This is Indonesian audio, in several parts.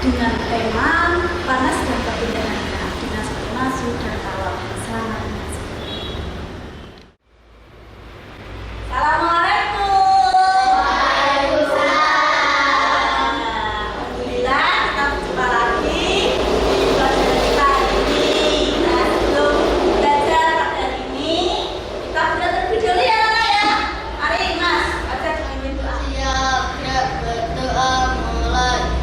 dengan tema panas dan perpindahannya dengan skema sudah kalau selamat menyaksikan. Assalamualaikum. Waalaikumsalam. Alhamdulillah kita berjumpa lagi di pelajaran kita hari ini. Nah, sebelum belajar pada hari ini kita sudah terlebih dahulu ya anak ya. Mari Mas, baca dengan doa. Siap, siap, berdoa mulai.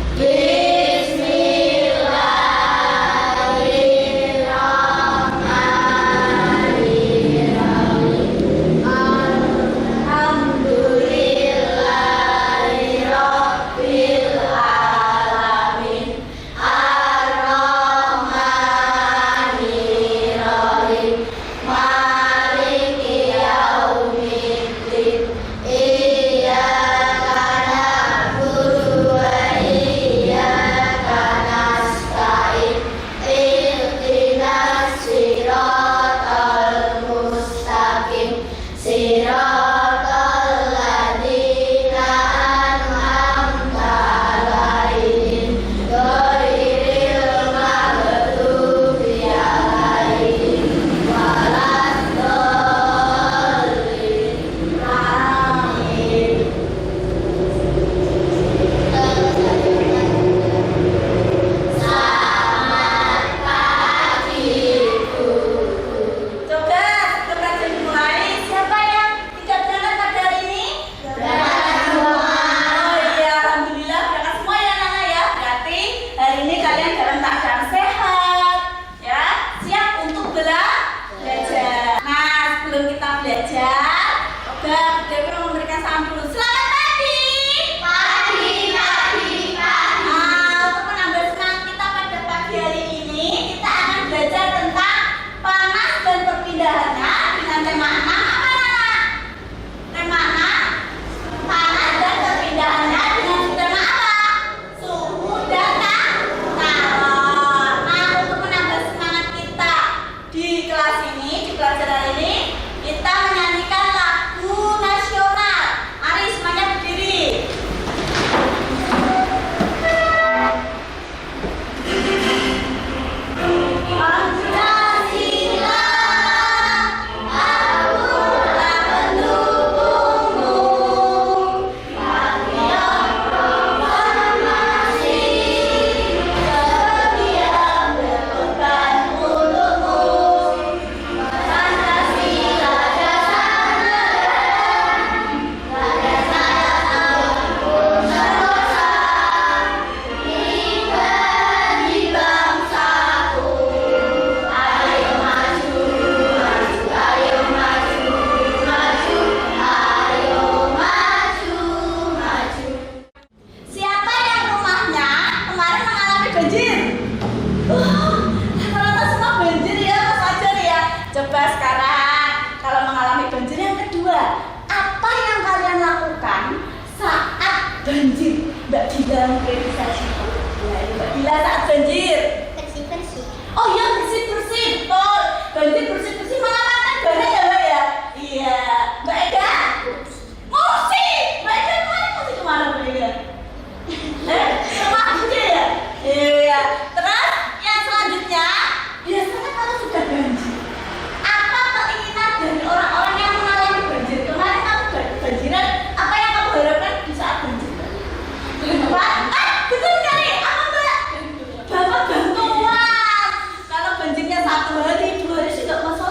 Banjir, Mbak Gila mungkin bisa cerita. Ya, Mbak Gila saat banjir. Bersih-bersih. Oh iya, bersih-bersih, betul. Banjir bersih-bersih malah makan bareng ya Mbak ya? Iya. Mbak Ega? Musik! Mbak Ega kemarin musik kemana Mbak Ega? Sama aja ya? Iya. Terus yang selanjutnya, biasanya kalau sudah banjir, apa keinginan dari orang-orang yang mengalami banjir? Kemarin kamu banjiran, apa yang kamu harapkan di saat banjir? Betul sekali, apa Mbak? Dapat bantuan. Kalau banjirnya 1 hari, 2 hari sih nggak masalah.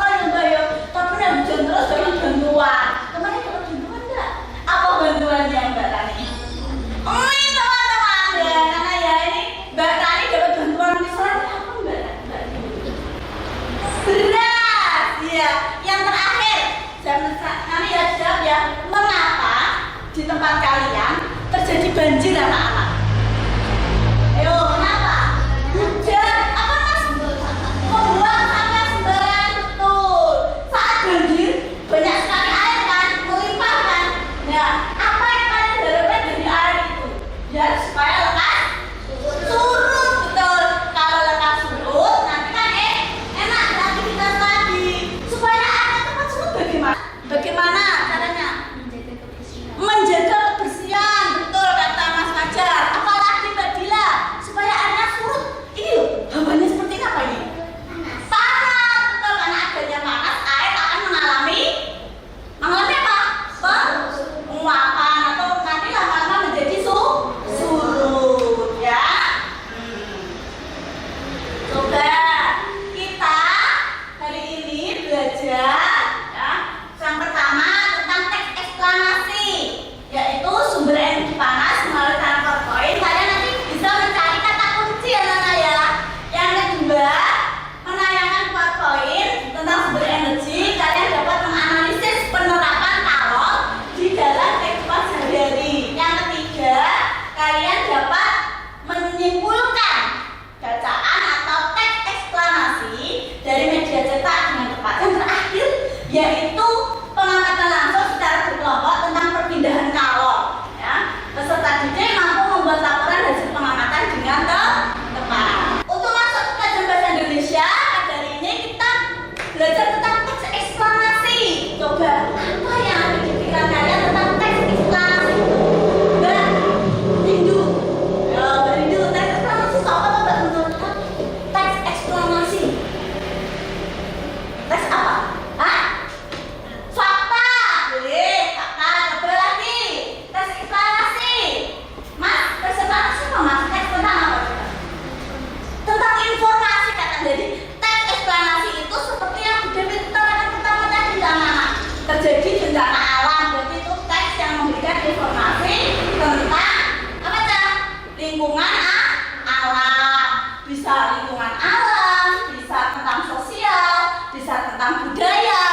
alam, bisa lingkungan alam, bisa tentang sosial, bisa tentang budaya,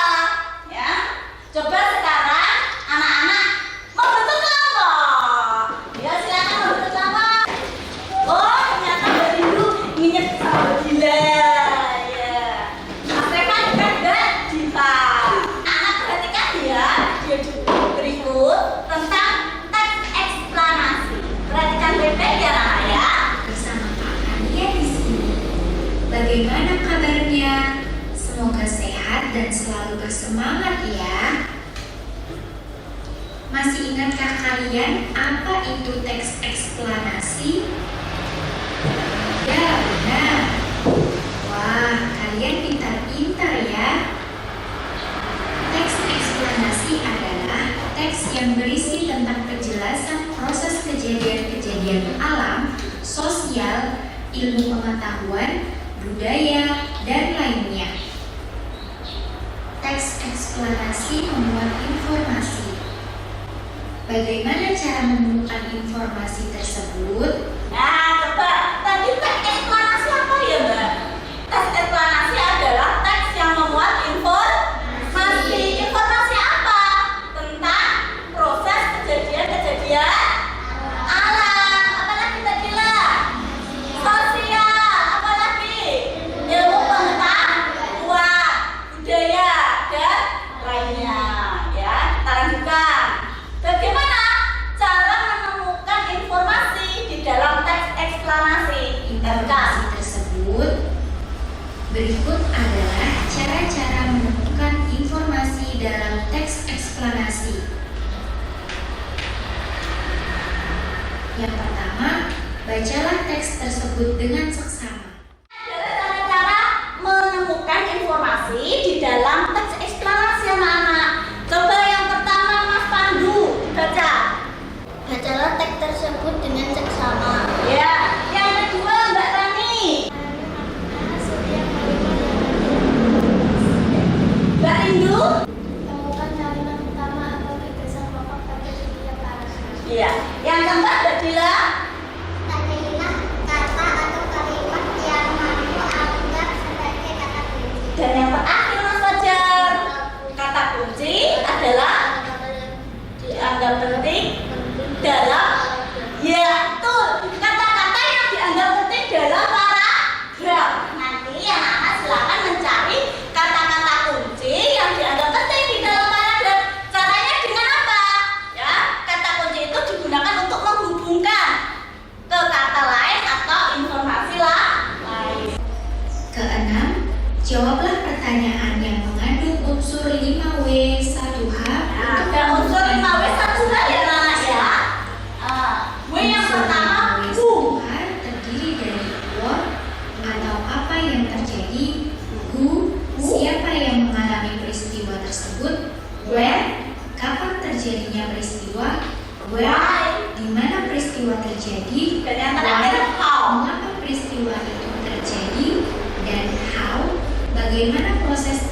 ya. Coba sekarang anak-anak membentuk kelompok. Ya, silakan membentuk kelompok. Oh, ternyata Mbak Rindu ingat sama gila. Ya. Mas Reka juga Dita. Anak perhatikan ya, dia juga berikut tentang teks eksplanasi. Perhatikan baik-baik ya, Rana ya. Bersama Pak Kania di sini. Bagaimana kabarnya? Semoga sehat dan selalu bersemangat ya. Masih ingatkah kalian apa itu teks eksplanasi? Ya, benar. Wah, kalian pintar-pintar ya. Teks eksplanasi adalah teks yang berisi tentang penjelasan proses kejadian-kejadian alam, sosial, ilmu pengetahuan, budaya, dan lainnya. Teks eksplanasi memuat informasi. Bagaimana cara menemukan informasi tersebut? Nah, coba tadi teks eksplanasi apa ya, Mbak? Teks eksplanasi adalah teks yang memuat informasi. Informasi apa? Tentang proses kejadian-kejadian alam. Apalagi tadi lah? Sosial. Apalagi? Ilmu pengetahuan, budaya, dan lainnya. Ya, kita lanjutkan. Bagaimana cara menemukan informasi di dalam teks eksplanasi? Informasi tersebut berikut adalah cara-cara menemukan informasi dalam teks eksplanasi. Yang pertama, bacalah teks tersebut dengan seksama. Adalah cara-cara menemukan informasi di dalam teks eksplanasi, anak-anak. Coba yang pertama Mas Pandu baca. Bacalah teks tersebut dengan seksama. Ya, yang kedua Mbak Rani. Mbak Rindu. Temukan kalimat utama atau gagasan pokok pada setiap paragraf. Iya. Yang keempat Mbak Dila. Carilah kata atau kalimat yang mampu anggap sebagai kata kunci. Dan yang terakhir Mas Fajar. Kata kunci adalah dianggap penting dalam, ya betul, kata-kata yang dianggap penting dalam paragraf. Nanti anak-anak silakan mencari kata-kata kunci yang dianggap penting di dalam paragraf. Caranya dengan apa? Ya, kata kunci itu digunakan untuk menghubungkan ke kata lain atau informasi lain. Keenam, jawablah pertanyaan yang mengandung unsur 5W1H. Nah, ada unsur 5W1H ya, anak ya. W yang Unsur pertama, 5W1H terdiri dari what atau apa yang terjadi, who, siapa yang mengalami peristiwa tersebut, when, kapan terjadinya peristiwa, where, di mana peristiwa terjadi, dan yang terakhir how. mengapa peristiwa itu terjadi, dan how, bagaimana proses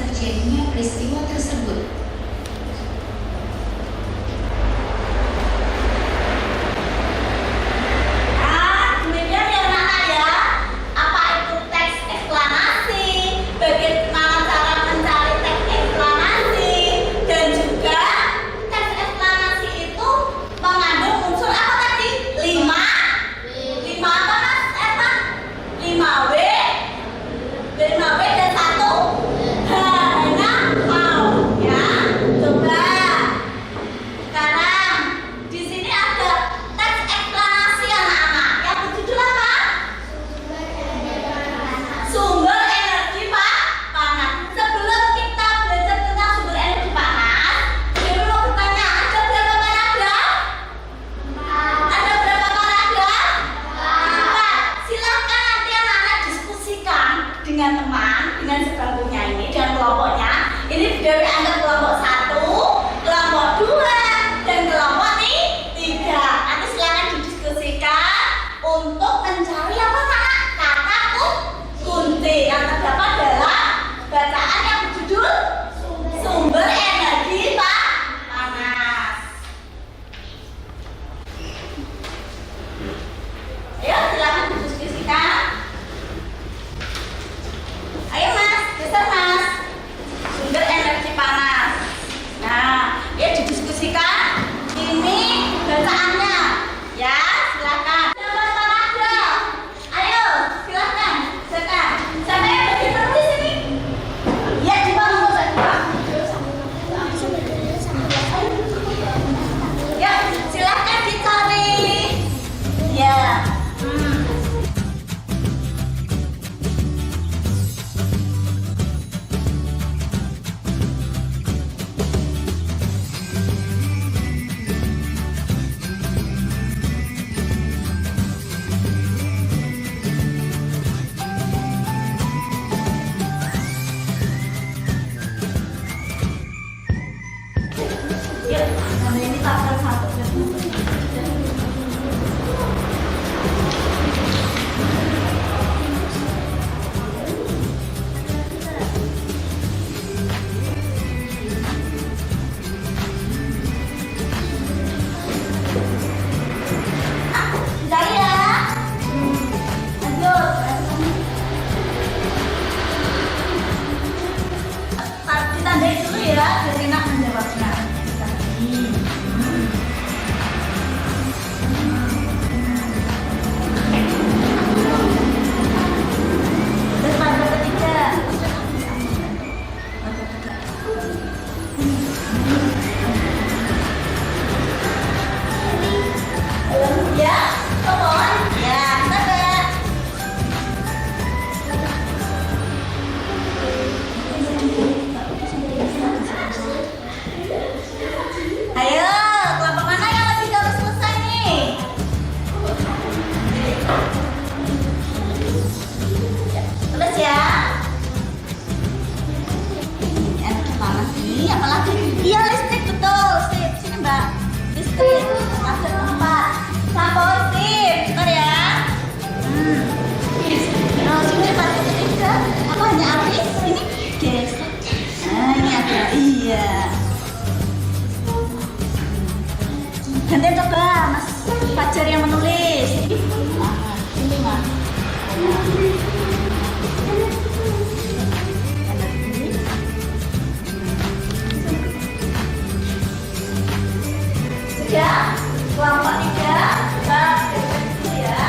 Sudah, kelompok 3 kita dulu ya.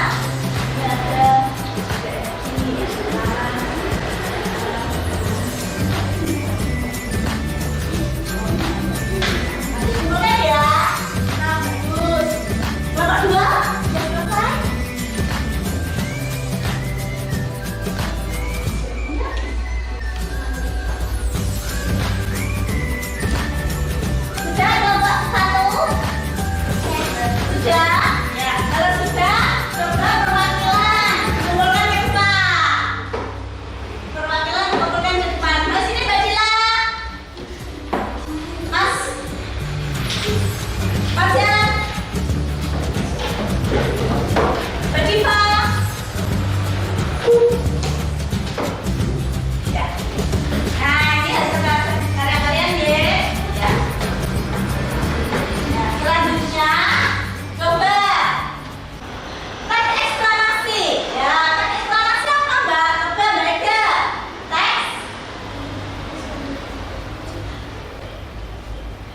Ini ada ini mulai ya. Nah, bagus. Kelompok 2 sudah selesai. Sudah kelompok 1. Sudah? Ya, kalau sudah, coba perwakilan kumpulkan ke depan. Perwakilan kumpulkan ke depan. Mas, ini Mbak Dila. Mas. Mas ya. Mbak Diva. Ya. Nah, ini hasil karya kalian ya. Ya. Nah, selanjutnya coba teks eksklamasi. Ya, teks eksklamasi apa Mbak? Coba Mbak Ega.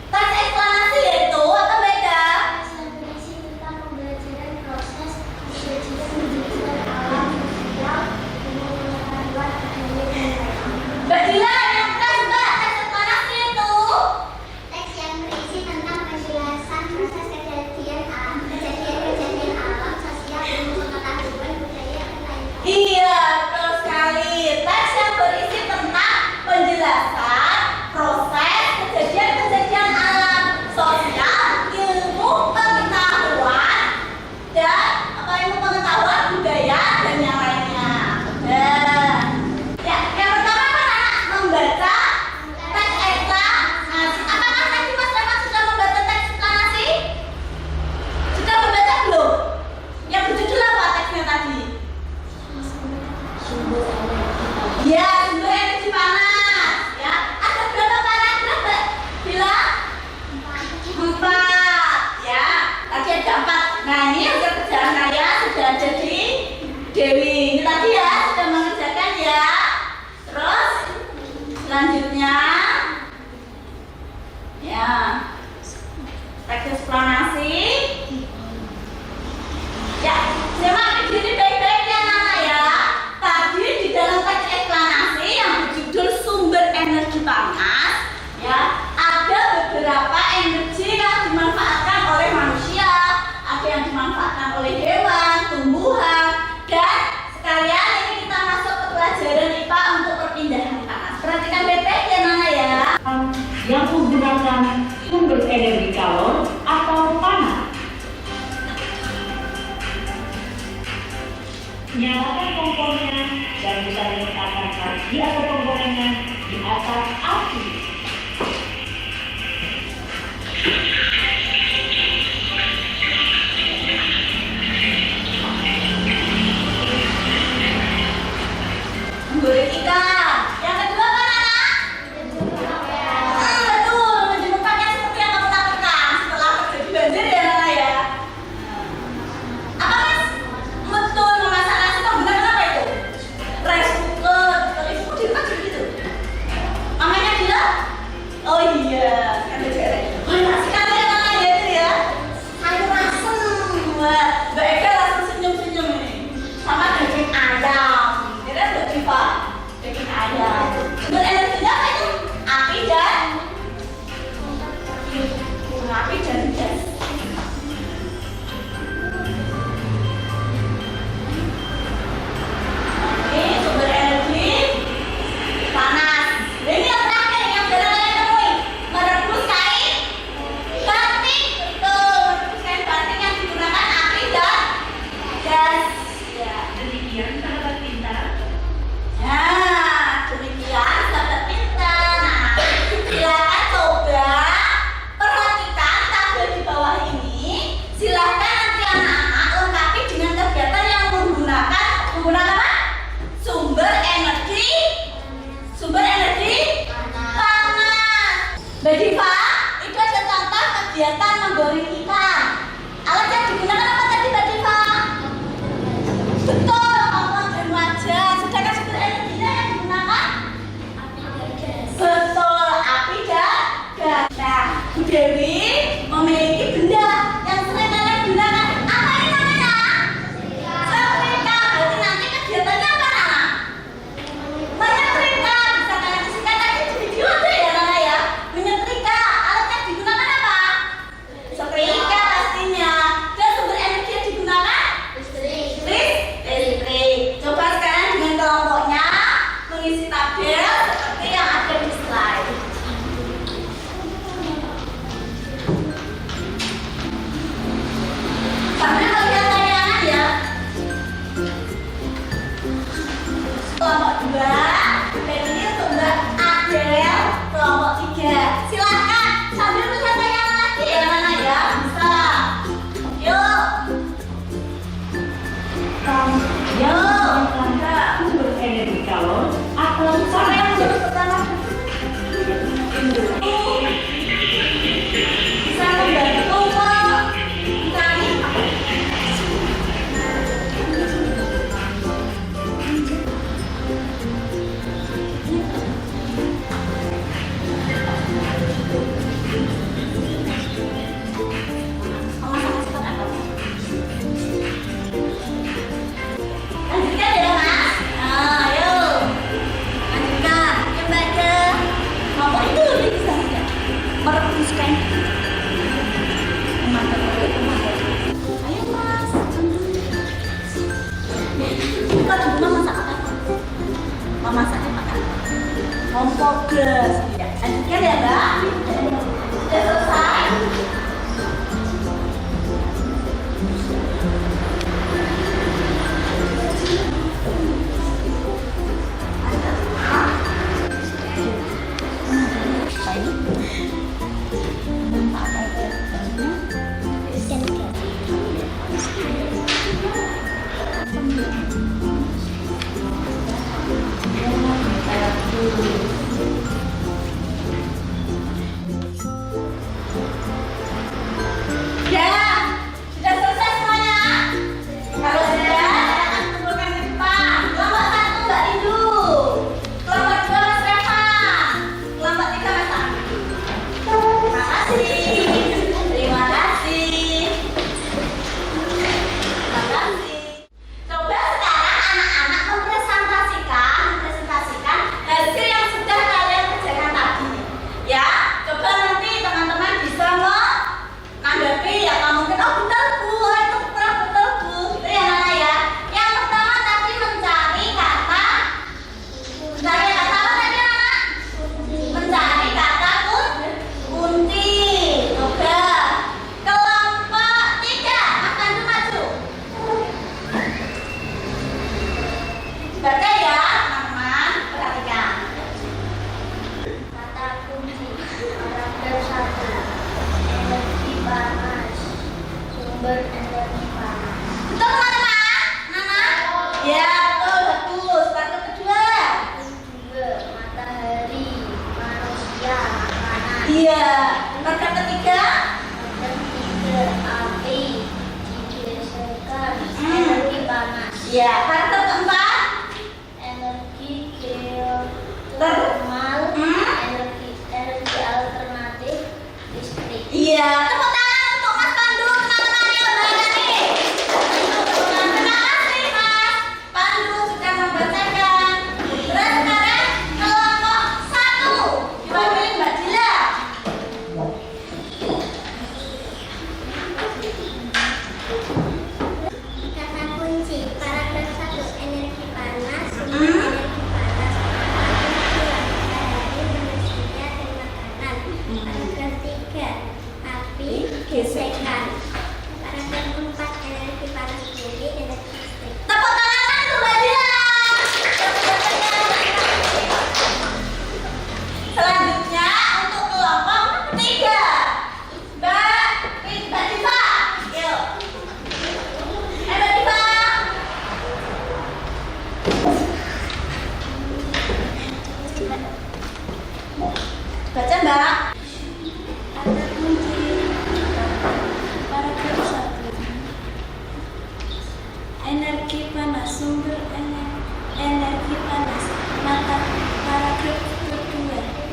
Teks eksklamasi yaitu apa Mbak Ega? berisi tentang pembelajaran proses kejadian menjadikan alam yang menggunakan buat Mbak Dila yang teks Mbak, teks eksklamasi itu. teks yang berisi tentang penjelasan proses kejadian alam, sosial, ilmu pengetahuan, budaya, dan lain-lain. Iya, betul sekali. Teks yang berisi tentang penjelasan proses kejadian-kejadian alam, sosial, ilmu pengetahuan, dan ilmu pengetahuan, budaya, dan yang lainnya. Nah, ya, yang pertama anak membaca teks eksklamasi. Apakah tadi Mas Leman sudah membaca teks eksklamasi? Sudah membaca belum? Yang berjudul apa teksnya tadi? Ya, sumber energi panas. Ya, ada berapa paragraf Mbak Dila? 4. Ya, tadi ada 4. Nah, ini hasil kerjaan saya sudah ada di Dewi. Ini tadi ya sudah mengerjakan ya. Terus selanjutnya, ya, teks eksplanasi. Ya, simak diri baik-baik ya Nana ya. Tadi di dalam teks eksplanasi yang berjudul sumber energi panas, ya, ada beberapa energi yang dimanfaatkan oleh manusia, ada yang dimanfaatkan oleh hewan, tumbuhan, dan sekalian ini kita masuk ke pelajaran IPA untuk perpindahan panas. Perhatikan baik-baik ya Nana ya. Yang menggunakan sumber energi kalor atau panas. Nyalakan kompornya dan bisa diletakkan tali atau penggorengan di atas api. Menggoreng ikan. Yang kedua apa Nana? Betul, menjemurkannya seperti yang kamu lakukan setelah terjadi banjir ya Nana ya. Apa Mas? Betul, memasak nasi menggunakan apa itu? Rice cooker. Rice cooker di rumah juga gitu. Namanya Dila? Dewi memiliki benda yang sering kalian gunakan. Apa ini namanya? Setrika. Berarti nanti kegiatannya apa, Nana? Menyetrika. Bisa kalian isikan aja di video aja ya, Nana ya. Menyetrika. Alatnya digunakan apa? Setrika pastinya. Dan sumber energi yang digunakan? Listrik. Coba sekarang dengan kelompoknya mengisi tabel seperti yang ada di slide. Sambil melihat tayangan ya. Kelompok 2, dan ini untuk Mbak Adel, kelompok 3. Silakan sambil melihat tayangan lagi ya, Nana ya. Bisa. Yuk. Yuk. Sumber energi kalor atau Siapa yang menjadi pertama? Bisa membantu mencari lanjutkan ya, Mas. Nah, yuk. Lanjutkan. Coba ke kelompok itu lebih bisa tidak merebuskan memakai. Ayo, Mas. Bukan cuma masak apa? Memasak apa? Kelompok gas. Ya, lanjutkan ya, Mbak. Sudah selesai. Ya, sudah selesai semuanya. Kalau sudah, akan kumpulkan ke depan. Kelompok 1 Mbak Indu, kelompok 2 Mas Revan, kelompok 3 Mas Abi. Terima kasih. Terima kasih. Terima kasih. Coba sekarang anak-anak mempresentasikan hasil yang sudah kalian kerjakan tadi. Ya, coba nanti teman-teman bisa menanggapi ya, kamu mungkin betul Bu, itu kurang betul Bu, gitu ya, Nana ya. Yang pertama tadi mencari kata apa tadi, Nana? Mencari kata kunci. Coba kelompok 3, Mas Pandu maju. Baca ya, teman-teman, perhatikan. Kata kunci paragraf 1. Energi panas. Sumber energi panas. Betul teman-teman? Nana? Ya, betul, bagus. Paragraf kedua. 2. Matahari. Manusia. Makanan. Iya. Paragraf ketiga. Paragraf 3. Api. Digeserkan. Energi panas. Iya. Paragraf keempat. Energi geotermal. Energi alternatif. Listrik. Iya. Tepuk tangan untuk Mas Pandu, teman-teman yang berani. Terima kasih Mas Pandu sudah membacakan. Terus sekarang kelompok 1 diwakili Mbak Dila. Kata kunci paragraf 1. Energi panas. Sumber energi panas. Paragraf 2. Matahari, manusia, dan makanan. Paragraf 3. Api, gesekan. Paragraf 4. Energi panas bumi, energi listrik. Tepuk tangan untuk Mbak Dila. Selanjutnya untuk kelompok 3, Mbak Diva. Yuk. Mbak Diva. Baca Mbak. Kata kunci paragraf 1. Energi panas. Sumber energi panas. Paragraf 2.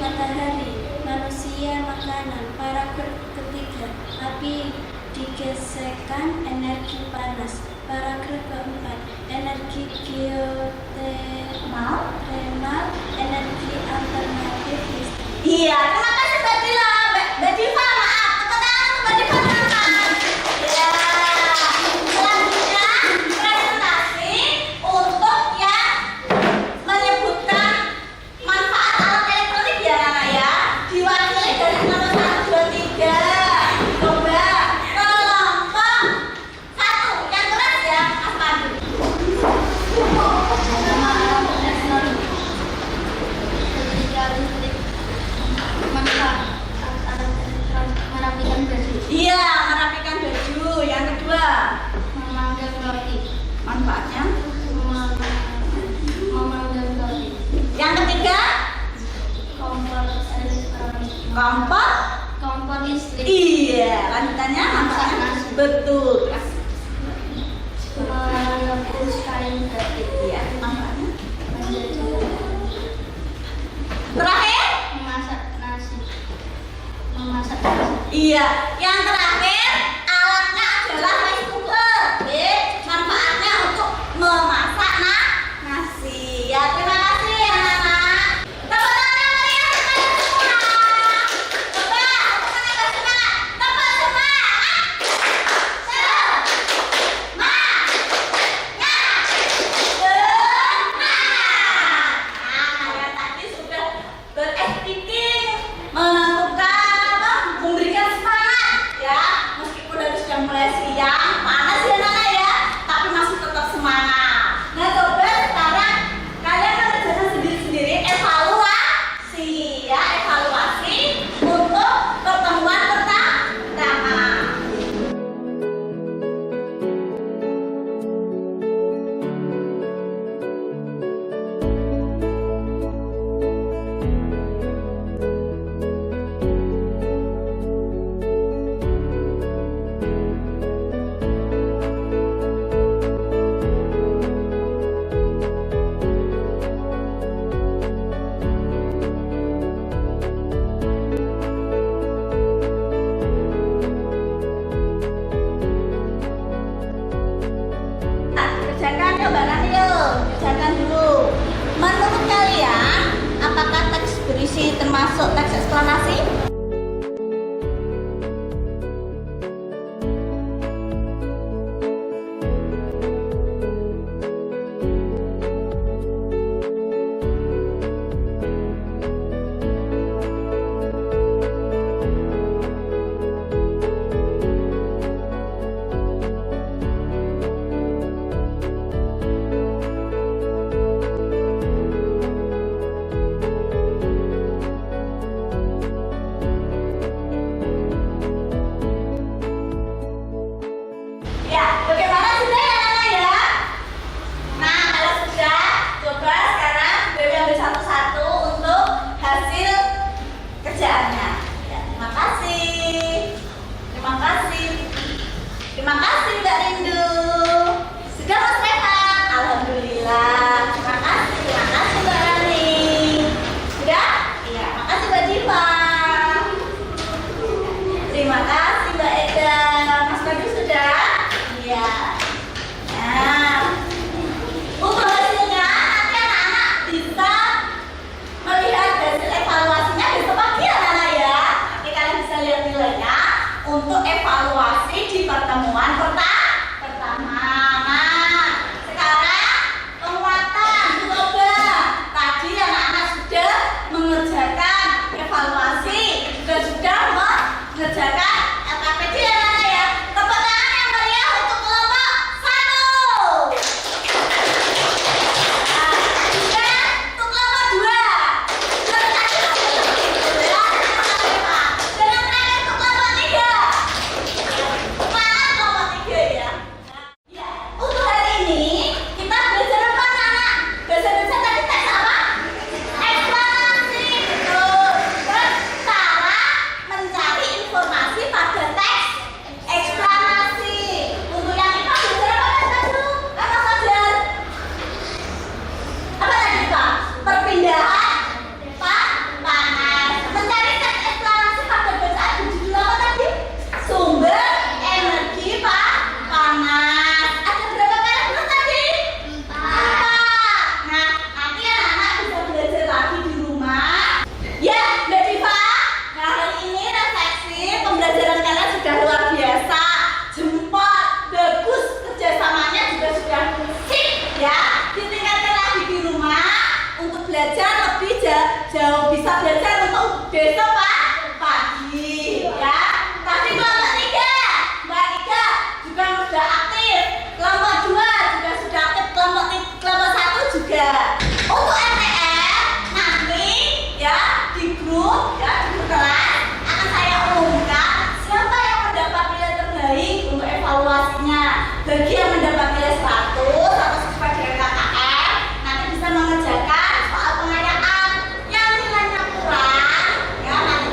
Matahari, manusia, tersedia makanan. Paragraf ketiga, api digesekkan, energi panas. Paragraf keempat, energi geotermal, energi alternatif listrik. Iya, terima kasih Mbak Dila. Mbak Diva, maaf. Tepuk tangan untuk Mbak Diva. Ya. Selanjutnya presentasi untuk yang menyebutkan manfaat alat elektronik ya Nana ya. Diwakili dari nomor 1, 2, 3. Coba kelompok 1 yang keras ya, Mas Pandu. Merapikan baju, Iya, merapikan baju. Yang kedua, memanggang roti, manfaatnya. memanggang roti, Yang ketiga, kompor elektronik, kompor. listrik, Iya, lanjutannya manfaatnya. Betul. merebus kain batik, Iya, manfaatnya. menjadi Terakhir, memasak nasi. iya, yang terakhir alatnya adalah rice cooker. Oke, manfaatnya untuk memasak nasi. Ya, terima kasih anak-anak. Tepuk tangan yang meriah kepada semua. Coba, tepuk tangan yang semangat. Tepuk semangat. Kalian tadi sudah berekspeaking, menentukan, memberikan semangat ya, meskipun dari sudah mulai siang, panas ya Nana ya, tapi masih tetap semangat. Nah coba sekarang kalian mengerjakan sendiri-sendiri evaluasi ya, evaluasi untuk pertemuan pertama. Kerjakan yuk Mbak Rani yuk, kerjakan dulu. Menurut kalian, apakah teks berisi termasuk teks eksklamasi? jauh bisa belajar untuk besok pagi ya. Tapi kelompok 3 Mbak Ika juga sudah aktif, kelompok 2 juga sudah aktif, kelompok 1 juga. Untuk MTM nanti ya di grup kelas akan saya umumkan siapa yang mendapat nilai terbaik untuk evaluasinya. Bagi yang mendapat nilai 100 atau siswa dari KKM nanti bisa mengerjakan soal pengayaan. Yang nilainya kurang ya nanti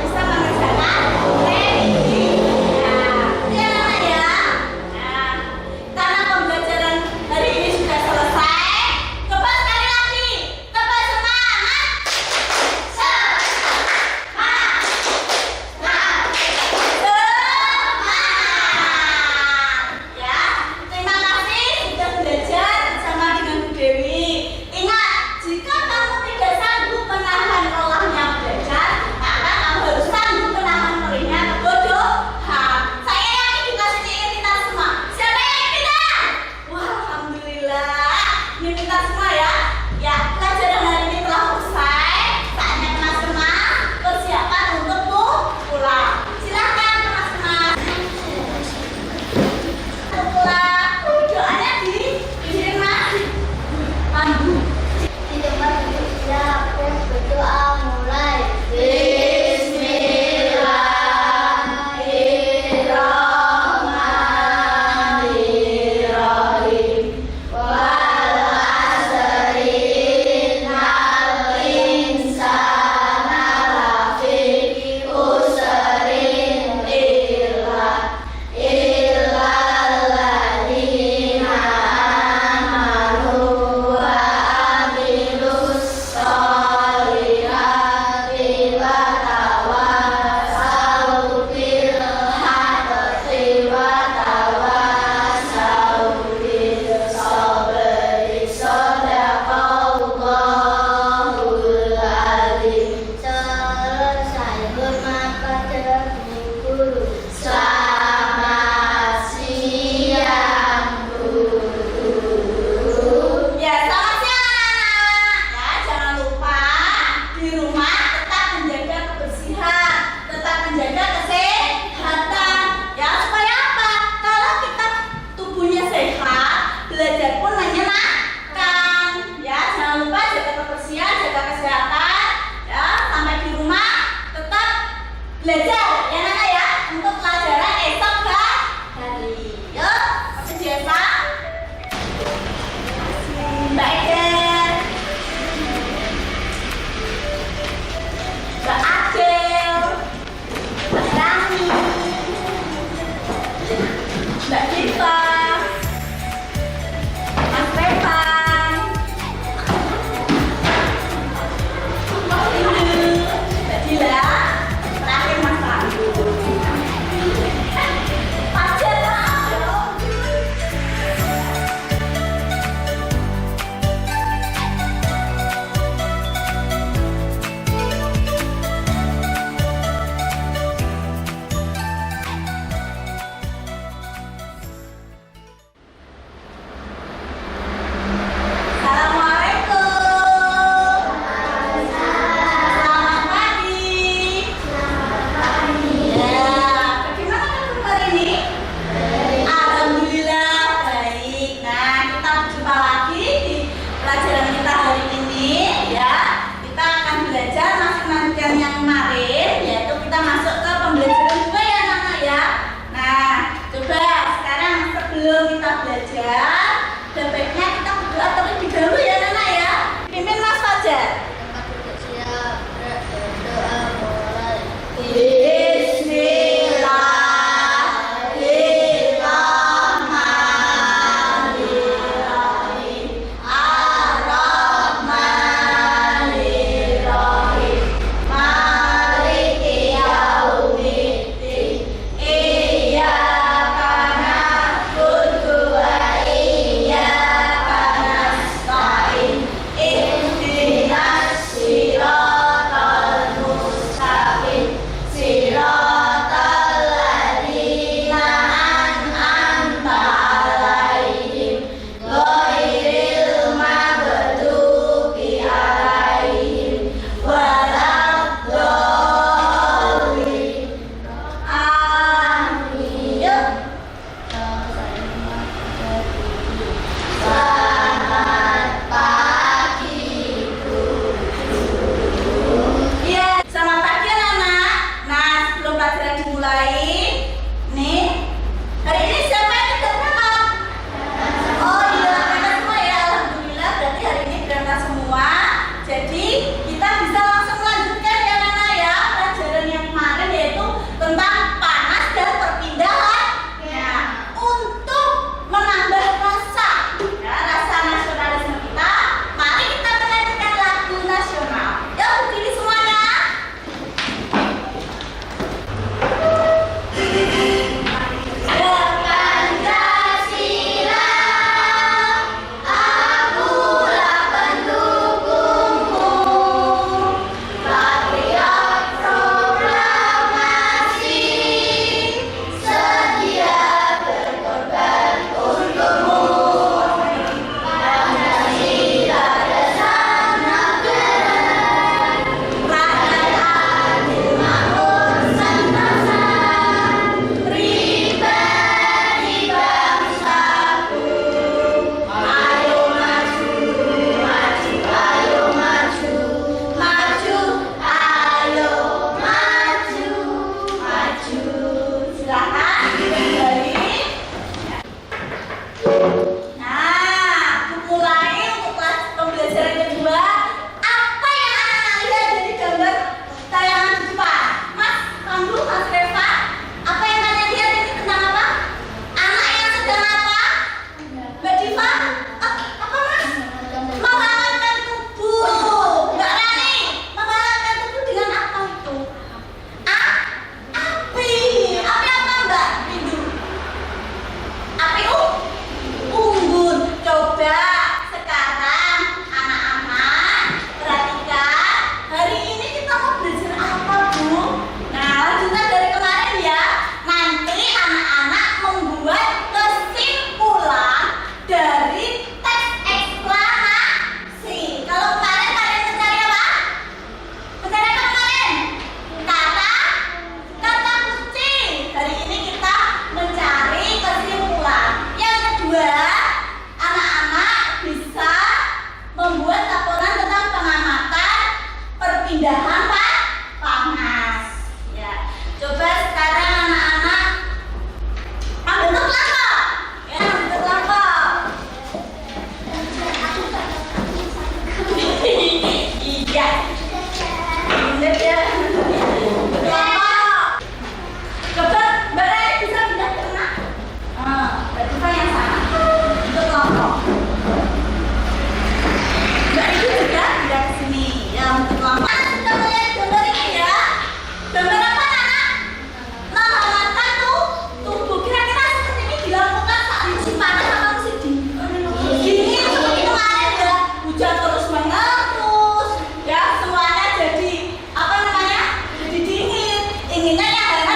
hujan terus menerus, ya semuanya jadi apa namanya? Jadi dingin. Inginnya yang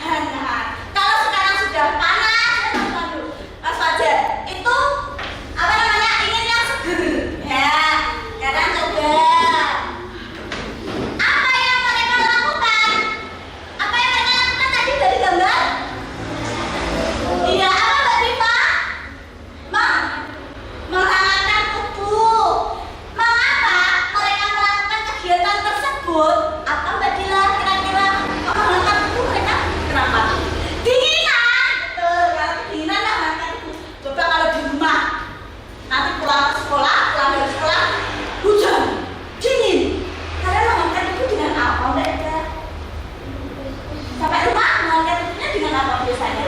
hangat. Kalau sekarang sudah panas, Mas Fajar, itu apa namanya? Ingin yang seger, ya. Sekarang coba. Apa yang mereka lakukan? Apa yang mereka lakukan tadi dari gambar? Iya, apa Mbak Diva? Menghangatkan tubuh. Mengapa mereka melakukan kegiatan tersebut? Apa Mbak Dila kira-kira menghangatkan tubuh mereka? Kenapa? Dinginan. Betul, kalau kedinginan menghangatkan tubuh. Coba kalau di rumah, nanti pulang dari sekolah, hujan, dingin. Kalian menghangatkan tubuh dengan apa Mbak Ida? Sampai rumah menghangatkan tubuhnya dengan apa biasanya?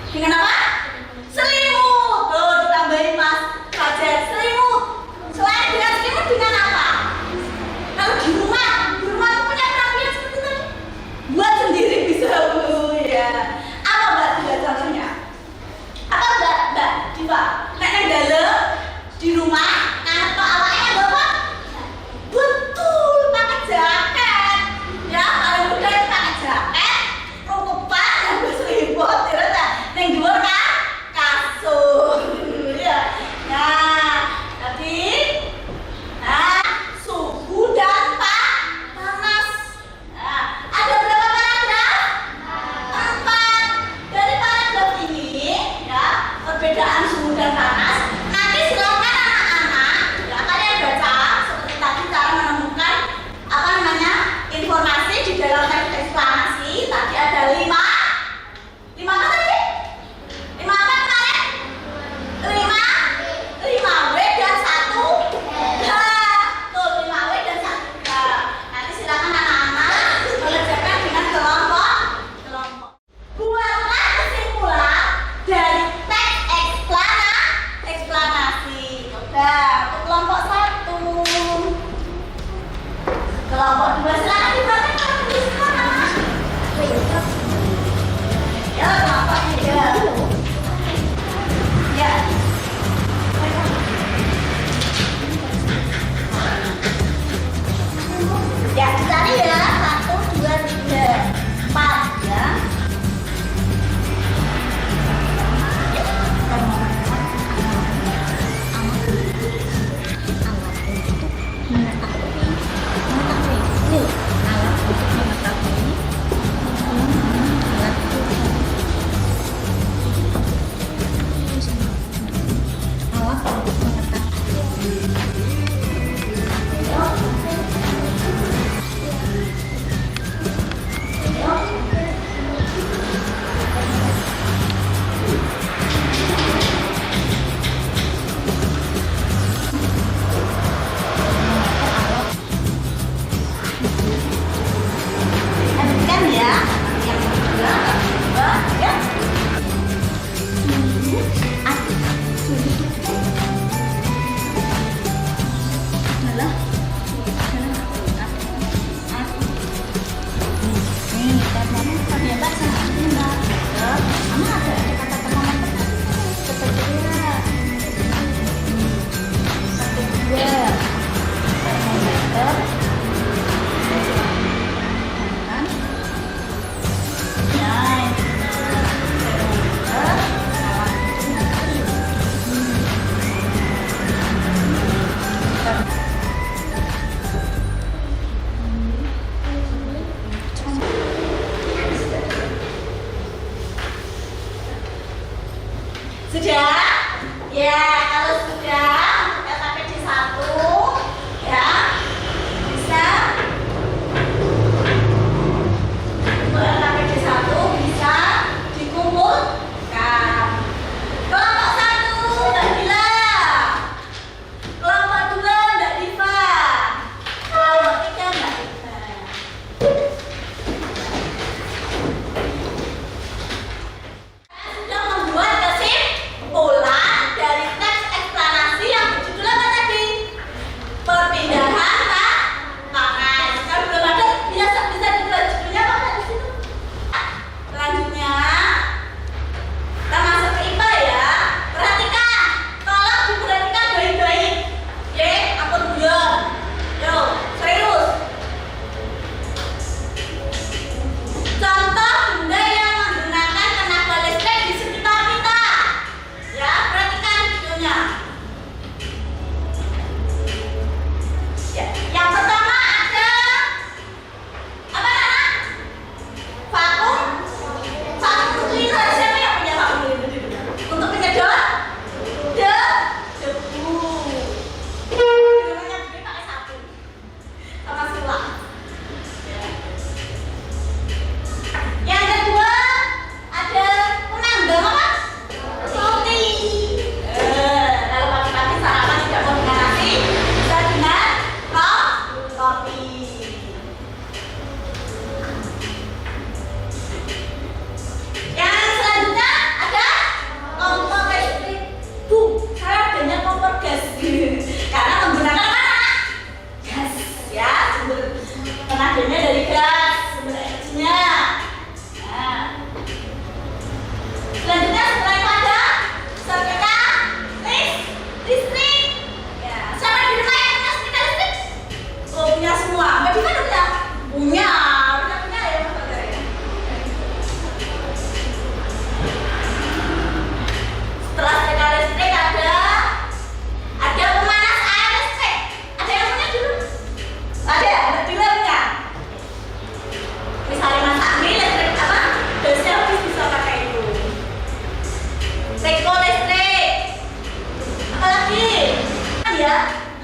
Dengan apa? Selimut. Tuh ditambahin Mas Fajar, selimut. Selain dengan selimut dengan apa? Kalau di rumah tuh punya perapian seperti tadi. Buat sendiri bisa Bu ya. Apa Mbak Diva contohnya? Apa Mbak Diva? Nek nang dalem di rumah nang tok awake bawa betul pakai jaket. Ya, kalau muda itu pakai jaket, rungkupan yang berselimut, ya tak? Neng dhuwur kan kasur. Ya. Nah, tadi suhu dan panas. Nah, ada berapa paragraf? 4. Dari paragraf ini, ya, perbedaan suhu dan panas. Nanti silakan anak-anak, ya, kalian baca seperti tadi cara menemukan apa namanya informasi di dalam teks eksplanasi. Tadi ada 5 apa tadi? 5 apa kemarin? 5W dan 1 H. Tuh 5W dan 1 H. Nanti silakan anak-anak mengerjakan dengan kelompok. Buatlah kesimpulan dari teks eksplanasi. Coba untuk kelompok 1. Kelompok 2 silakan dibaca kalau di sekolah. Ya, kelompok 3. Ya. Ya, cari ya. 1, 2, 3, 4 ya.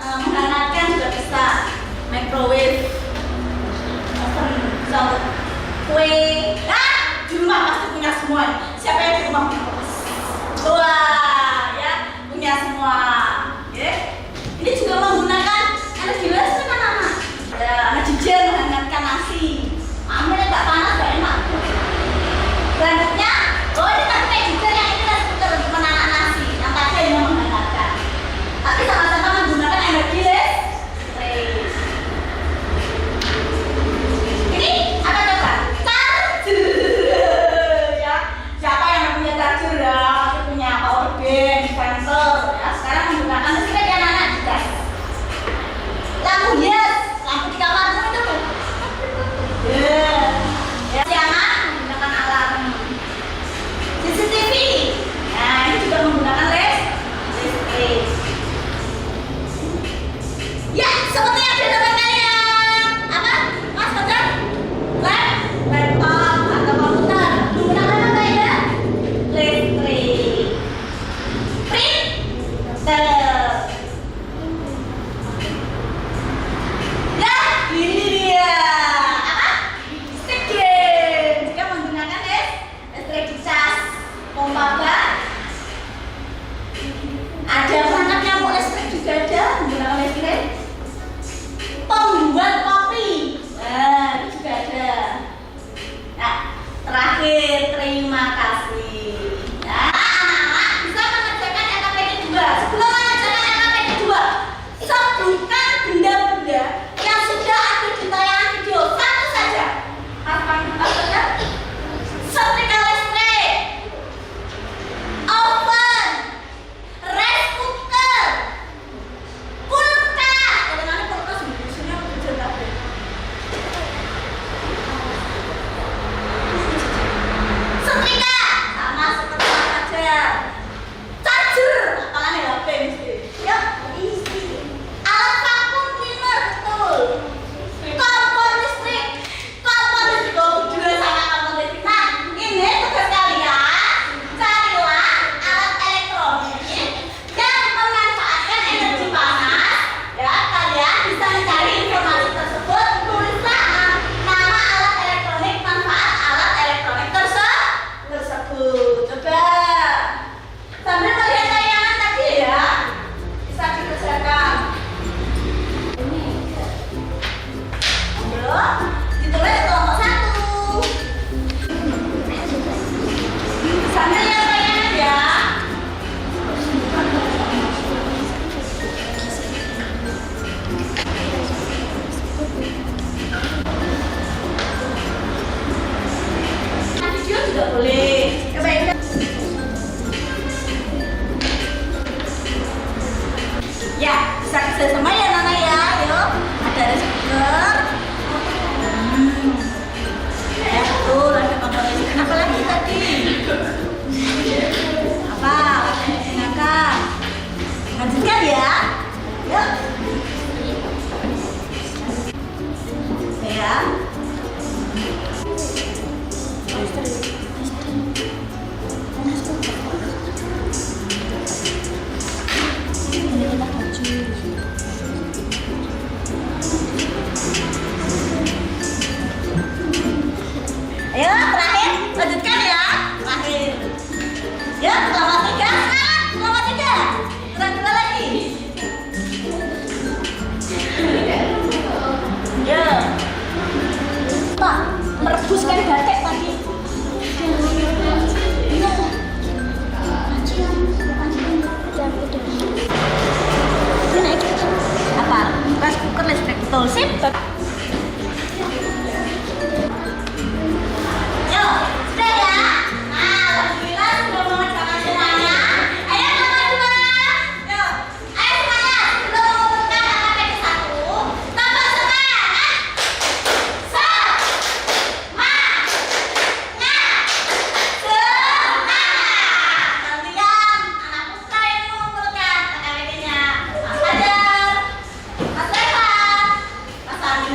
menghangatkan juga bisa, microwave, oven, bisa untuk kue. Di rumah pasti punya semua. Siapa yang di rumah punya kulkas? Wah, ya punya semua. Oke. Ini juga menggunakan energi listrik kan anak. Ya, anak jijil menghangatkan nasi. Ambil nggak panas nggak enak. Selanjutnya, ini tapi kayak jijil yang ini nasi untuk menahan nasi. Yang tadi yang menghangatkan. Tapi sama-sama menggunakan energi listrik. Ini apa coba? Charger. Ya, siapa yang punya charger ya? Pasti punya power bank, dispenser. Ya, sekarang menggunakan listrik ya anak-anak. Lampu hias, lampu di kamarmu itu tuh. Ya, jangan menggunakan alarm. CCTV. Nah, ini juga menggunakan listrik. Ya, seperti yang di depan kalian. Apa? Mas Fajar? Laptop atau komputer menggunakan apa ya? Listrik. Printer. Ya, ini dia. Apa? Stick game. Juga menggunakan listrik dicas. Pompa gas. Ada perangkat nyamuk listrik juga ada menggunakan listrik. Pembuat kopi. Nah, itu juga ada. Nah, terakhir terima kasih. Nah, anak-anak bisa mengerjakan LKPD 2. Sebelum mengerjakan LKPD 2, sebutkan benda-benda yang sudah ada di tayangan video. Satu saja. Apa saja? Setrika listrik, oven, rice cooker, kulkas. Bagaimana kulkas biasanya kecil tapi setrika sama seperti apa saja. Charger, apalagi HP mesti. Ya, isi. Alat vacuum cleaner betul. Kompor listrik. Kompor listrik dua sama kompor listrik. Nah, ini tugas kalian. Carilah alat elektronik yang memanfaatkan energi panas. Ya, kalian bisa mencari informasi tersebut. Tulislah nama alat elektronik, manfaat alat elektronik tersebut. Coba sambil melihat tayangan tadi ya, bisa dikerjakan. Ayo, ditulis kelompok 1. Sambil lihat tayangan ya. Nah, video juga boleh. Coba ini. Ya, bisa kerja sama ya Nana ya. Yuk, ada rice cooker. Ya, betul, ada kompor listrik. Apa lagi tadi? Apa? Silakan. Lanjutkan ya. Yuk. Ya. Ayo, terakhir, lanjutkan ya. Terakhir. Ya, kelompok 3. Kelompok 3. Kurang 2 lagi. Ya. Pak, merebuskan batik tadi. Iya. Ini apa? Rice cooker listrik betul sip. Yuk, sudah ya. Nah, alhamdulillah sudah mengerjakan semuanya. Ayo nomor 2. Yuk, ayo semuanya sebelum mengumpulkan LKPD 1. Tambah semangat. Semangat. Gantian anak putra yang mengumpulkan LKPD-nya. Mas Fajar, Mas Revan, Mas Andi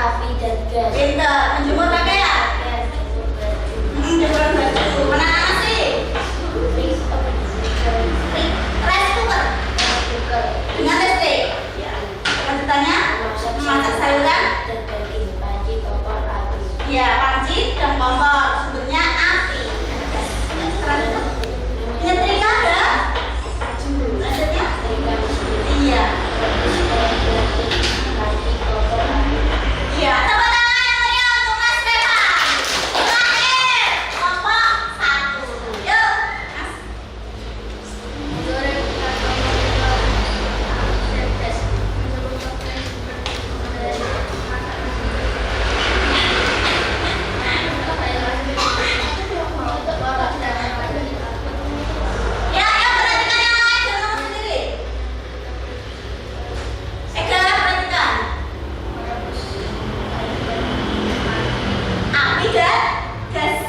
api dan gas. Pinter. Menjemur pakaian. Menjemur baju. Menanam nasi. Rice cooker. Dengan listrik. Lanjutannya memasak sayuran. Dan daging, panci, kompor, api. Ya, panci dan kompor. Sumbernya api. Nyetrika ada? Lanjutnya? Iya. Iya, tepuk tangan yang meriah untuk Mas Reva. Terakhir, kelompok 1. Yuk, Mas. Ya, yang perhatikan yang lain, jangan kamu sendiri. Ega, perhatikan. Api dan gas.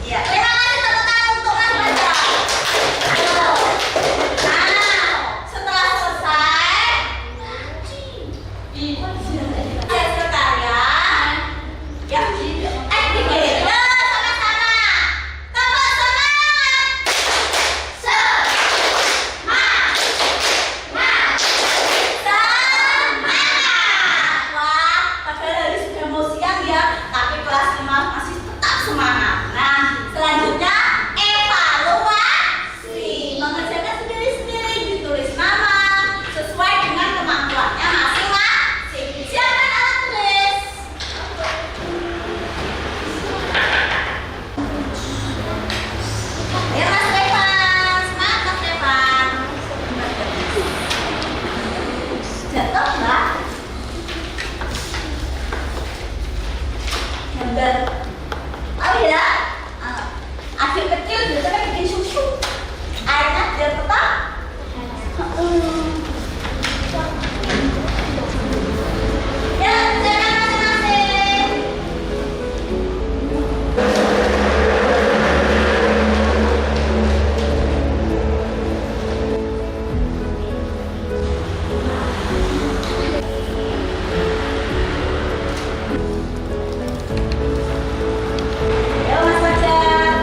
Ya, terima kasih tepuk tangan untuk Mas Baja. Ayo. Nah, setelah selesai, ya sekalian, ya, bikin. Ya, sama-sama. Tepuk semangat. Semangat. Wah, padahal hari sudah mau siang ya, tapi kelas 5 masih tetap semangat. Nah, selanjutnya evaluasi. Mengerjakan sendiri-sendiri, ditulis nama sesuai dengan kemampuannya masing-masing. Siapkan alat tulis. Ya Mas Stefan, semangat Mas Stefan. Jatuh Mbak. Gambar. Oh ya, adik kecil biasanya bikin susu. Airnya biar tetap. Ya, silakan masing-masing. Ya Mas Fajar.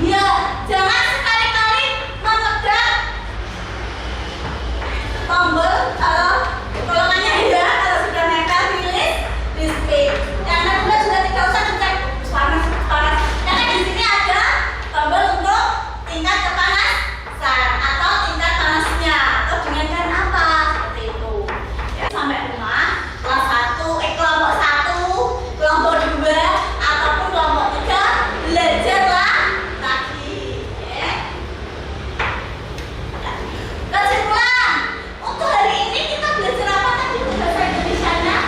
Ya, jangan sekali-kali memegang tombol kalau golongannya ya, kalau sudah nekat listrik. Yang kedua juga tidak usah dicek panas. Karena di sini ada tombol untuk tingkat kepanasan atau tingkat panasnya atau dengan apa seperti itu. Ya, sampai rumah kelas 1, kelompok 1, kelompok 2 ataupun kelompok 3 belajarlah lagi. Ya. Kesimpulan, untuk hari ini kita belajar apa tadi bahasa Indonesianya?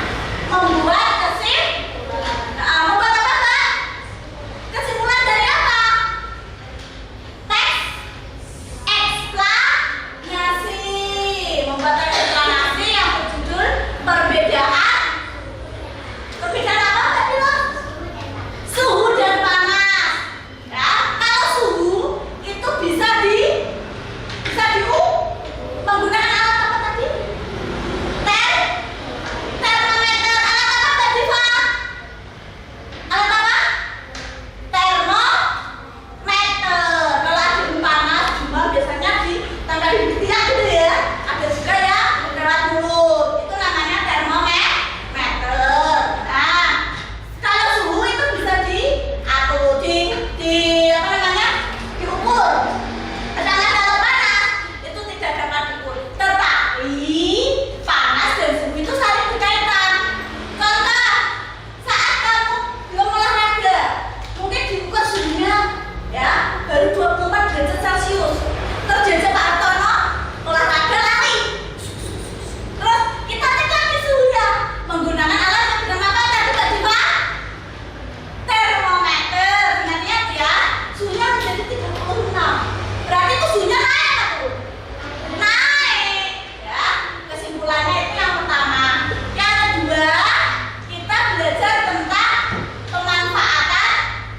Membuat kesimpulan. Membuat apa, Mbak? Kesimpulan dari apa? Teks eksplanasi. Membuat teks eksplanasi yang berjudul perbedaan. Perbedaan apa tadi loh? Suhu dan panas. Ya, kalau suhu itu bisa menggunakan alat apa tadi? Termometer. Alat apa Mbak Diva? Alat apa? Termometer. Kalau ada yang panas, cuma biasanya ditempel di tiang gitu ya. Ada juga ya lewat mulut. Itu namanya termometer. Nah, kalau suhu itu bisa diatur, apa namanya? Diukur. Sedangkan kalau panas itu tidak dapat diukur. Tetapi panas dan suhu itu saling berkaitan. Contoh, saat kamu belum olahraga, mungkin diukur suhunya ya baru 24 derajat Celcius. Terjadi Pak Hartono olahraga lari. Terus kita cek lagi suhunya menggunakan alat yang bernama apa tadi Mbak Diva? Termometer. Ingat ya, suhunya menjadi 36. Berarti itu suhunya naik atau turun? Naik. Ya, kesimpulannya itu yang pertama. Yang kedua, kita belajar tentang pemanfaatan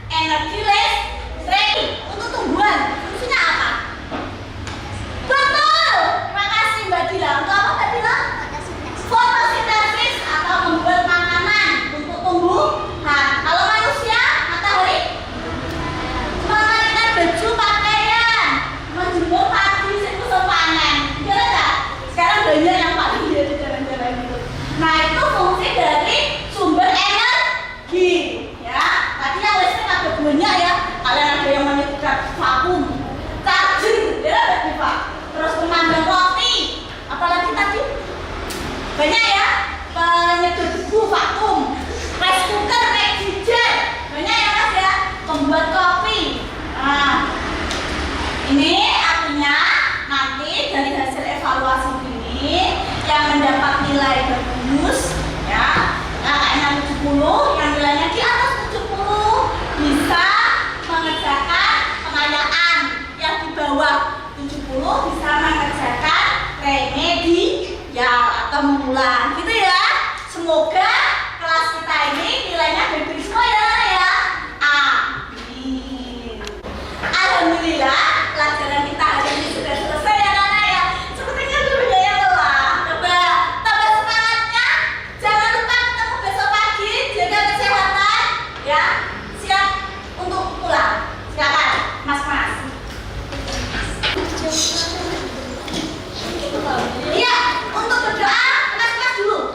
energi listrik untuk tumbuhan. Fungsinya apa? Betul. Terima kasih Mbak Dila. Untuk apa Mbak Dila? Fotosintesis atau membuat makanan untuk tumbuhan. Kalau manusia, matahari mengenakan baju pakaian, menjemur padi sebelum panen. Kira nggak? Sekarang banyak yang paling dia di jalan-jalan itu. Nah itu fungsi dari sumber energi. Ya, tadi yang listrik ada banyak ya. Kalian ada yang menyebutkan vakum, charger, ya Mbak Diva. Terus pemanggang roti. Apalagi tadi? Banyak ya. Penyedot debu vakum, rice cooker, netizen. Banyak ya Mas ya. Pembuat kopi. Nah, ini artinya nanti dari hasil evaluasi ini yang mendapat nilai bagus ya, KKN-nya 70, yang nilainya di atas 70 bisa mengerjakan pengayaan, yang di bawah 70 bisa mengerjakan remedial atau mengulang gitu ya. Semoga kelas kita ini nilainya bagus semua ya. Amin. Alhamdulillah pelajaran kita hari ini sudah selesai ya Nana ya. Sepertinya sudah ya lelah. Coba tambah semangatnya. Jangan lupa ketemu besok pagi. Jaga kesehatan ya. Siap untuk pulang. Silakan Mas. Iya, untuk berdoa Mas dulu.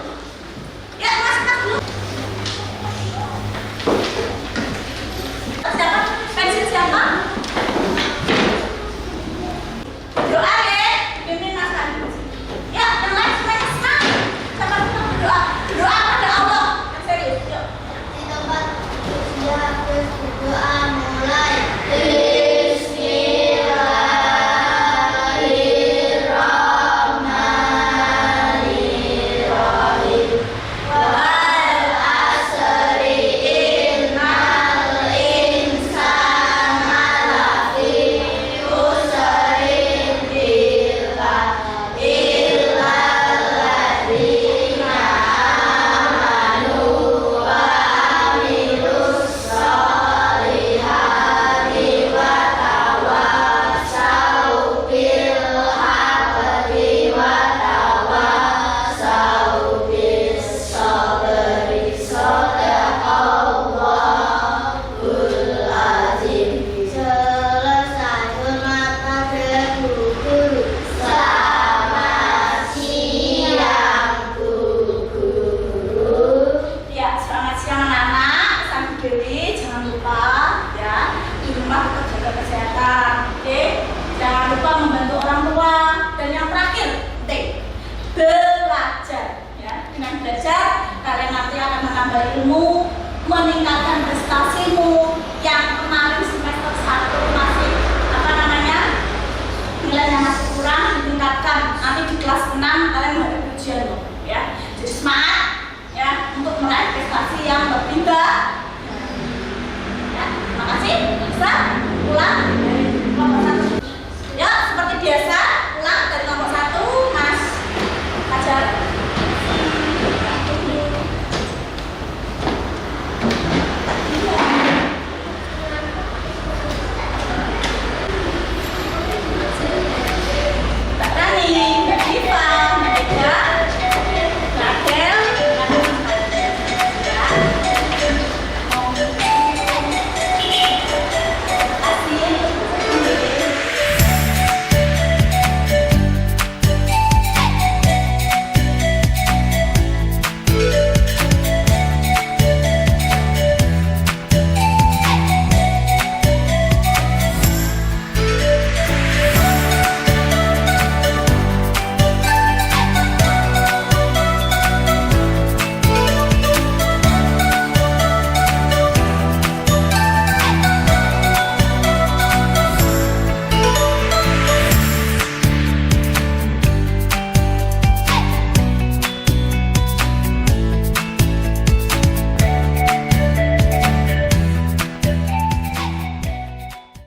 menambah ilmu, meningkatkan